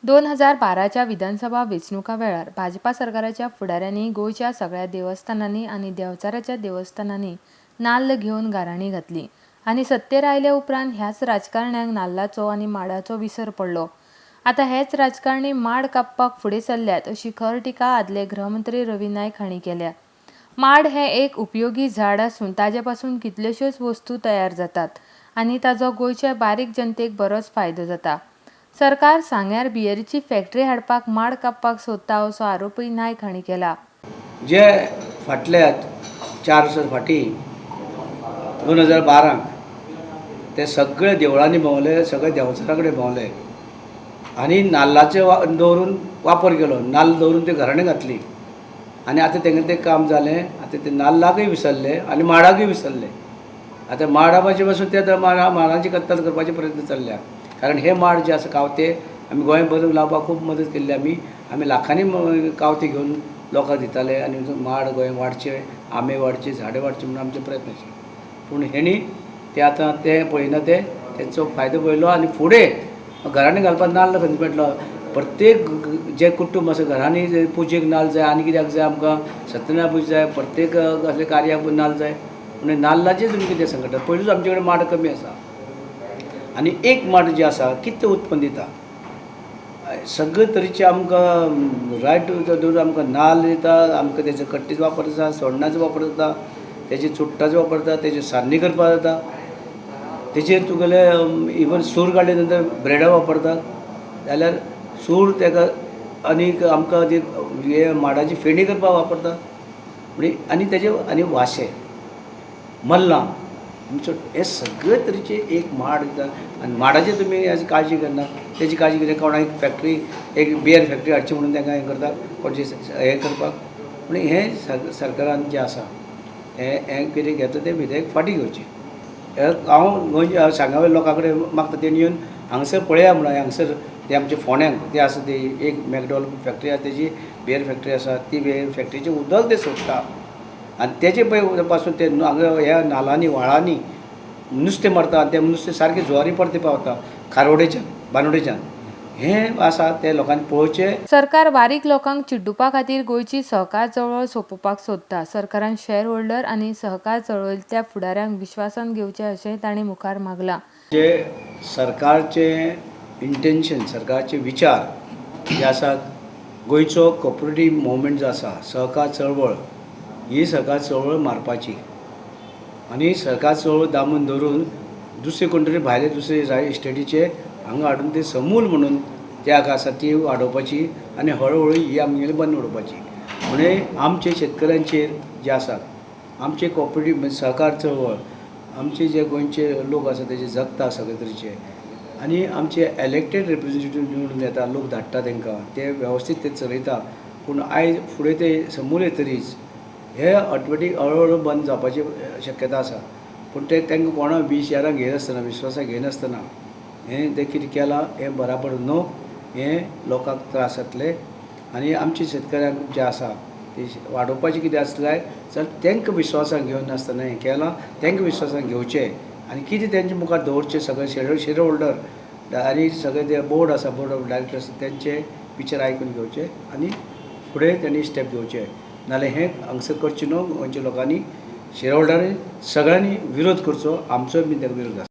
2012च्या विधानसभा वेंचणुका वेळार भाजपा सरकाराच्या फुडाऱ्यांनी गोंयच्या सगळ्या देवस्थानांनी आनी देवचाराच्या देवस्थानांनी नाल्ल घेवन गाराणी घातली आनी सत्तेर आयले उपरांत ह्याच राजकारण्यांक नाल्लाचो आनी माडाचो विसर पडलो. आतां हेच राजकारणी माड कापपाक फुडें सरल्यात अशी खर टिका आदले गृहमंत्री रवी नाईक हांणी केल्या. माड हें एक उपयोगी झाड आसून ताजे पासून कितल्योशोच वस्तू तयार जातात आनी ताचो गोंयच्या बारीक जनतेक बरोच फायदो जाता. सरकार सांग्यार बियरीची फॅक्टरी हाडपाक माड कापपाक सोदता असो आरोपय नायक हांणी केला. जे फाटल्या 4 वर्सां फाटीं 2012 ते सगळे देवळांनी भोंवले, सगळे देवचारा कडेन भोंवले आनी नाल्लाचे दवरून वापर केलो. नाल्ल दवरून ते घराणें घातली आनी आतां तेंगें तें काम जालें. आतां ते नाल्लाकय विसरले आनी माडाकय विसरले. आतां माडाचे पासून ते माडाची कत्तल करपाचे प्रयत्न चल्ल्या. कारण हे माड जे आसा कावते आमी गोंयभर लावपाक खूब मदत केल्ली. आमी लाखांनी कावते घेवन लोकांक दिताले आनी माड गोंय वाडचे, आंबे वाडचे, झाडां वाडचे म्हणून आमचे प्रयत्न आशिल्ले. पूण हेणी ते आतां ते पळयना, ते तेंचो फायदो पळयलो आनी फुडें घरांनी घालपाक नाल्ल खंयचो मेळटलो. प्रत्येक जे कुटूंब आसा घरांनी पुजेक नाल्ल जाय आनी कित्याक जाय आमकां सत्यनारायण पुजा जाय, प्रत्येक असले कार्याक नाल्ल जाय. म्हणून नाल्लाचें तुमी कितें सांगता. पयलूच आमचे कडेन माड कमी आसा आनी एक माड जे आसा कितें उत्पन्न दिता. सगळे तरेचे आमकां रायट दवरून आमकां नाल्ल दिता. आमकां तेजो कट्टेचो वापर जाता, सोण्णाचो वापर जाता, तेजे चुट्टाचो वापर जाता, तेजे सान्नी करपाक जाता. तेजेर तुगेले इवन सूर काडले नंतर ब्रेडाक वापरतात. जाल्यार सूर तेका आनीक आमकां ती हे माडाची फेणी करपाक वापरतात. म्हणजे आनी तेजे आनी वाशे मल्लां आमचो हे सगळे तरेचे एक माड दिता. आनी माडाची तुमी हेजी काळजी करना. तेजी काळजी कितें कोणाक फॅक्टरी एक बियर फॅक्टरी हाडची म्हणून तांकां हें करता कोणचे हें करपाक. पूण हें सरकारान जें आसा हें कितें घेता तें विधेयक फाटीं घेवचें. हांव गोंयच्या सांगावेल्या लोकां कडेन मागता तेणी येवन हांगसर पळया म्हणून. हांगसर ते आमचे फोंड्यांक ते आसा ती एक मॅकडॉल फॅक्टरी आसा, तेजी बियर फॅक्टरी आसा. ती बियर फॅक्टरीचें उदक ते सोडटा आनी तेजे पळय पासून ते हांगा ह्या नालांनी व्हाळांनी नुस्तें मारता आनी तें नुस्तें सारकें जुवारी परती पावता खारोडेच्यान बांदोडेच्यान. हें आसा तें लोकांनी पळोवचें. सरकार बारीक लोकांक चिड्डुपा खातीर गोंयची सहकार चळवळ सोंपोवपाक सोदता. सरकारान शेअर होल्डर आनी सहकार चळवळींतल्या फुडाऱ्यांक विश्वासान घेवचें अशेंय तांणी मुखार मागलां. जे सरकारचे इंटेन्शन, सरकारचे विचार जे आसात, गोंयचो कॉपरेटीव मुवमेंट जो आसा, सहकार चळवळ, ही सहकार चळवळ मारपाची आनी सहकार चळवळ दामून धरून दुसरे कोण तरी भायले दुसरे स्टेटीचे हांगा हाडून ते समूल म्हणून त्या आसा ती वाडोवपाची आनी हळूहळू ही आमगेली बंद उडोवपाची. म्हणून आमचे शेतकऱ्यांचेर जे आसात, आमचे कॉपरेटीव सहकार चळवळ, आमचे जे गोंयचे लोक आसा तेजे जगता सगळे तरेचे आनी आमचे इलेक्टेड रिप्रेझेंटेटीव निवडून येता, लोक धाडटा तांकां, ते वेवस्थीत ते चलयता. पूण आयज फुडें ते समूल येतरीच हे ऑटोमॅटीक हळूहळू बंद जावपाची शक्यता आसा. पूण ते तांकां कोणा विचारांक घेयनासतना, विश्वासाक घेयनासतना हें ते कितें केलां हें बराबर न्हू. हें लोकांक त्रास जातले आनी आमच्या शेतकऱ्यांक जें आसा ती वाडोवपाचें कितें आसल्यार जाल्यार तांकां विश्वासाक घेवन नासतना हें केलां. तांकां विश्वासाक घेवचें आनी कितें तेंच्या मुखार दवरचें सगळे शेअर होल्डर आनी सगळे जे बोर्ड आसा, बोर्ड ऑफ डायरेक्टर आसा, तेंचे विचार आयकून घेवचे आनी फुडें तेणी स्टेप घेवचे. नाल्यार हें हांगसर करचें न्हू. गोंयच्या लोकांनी शेअर होल्डरांनी सगळ्यांनी विरोध करचो. आमचोय बी ताका विरोध आसा.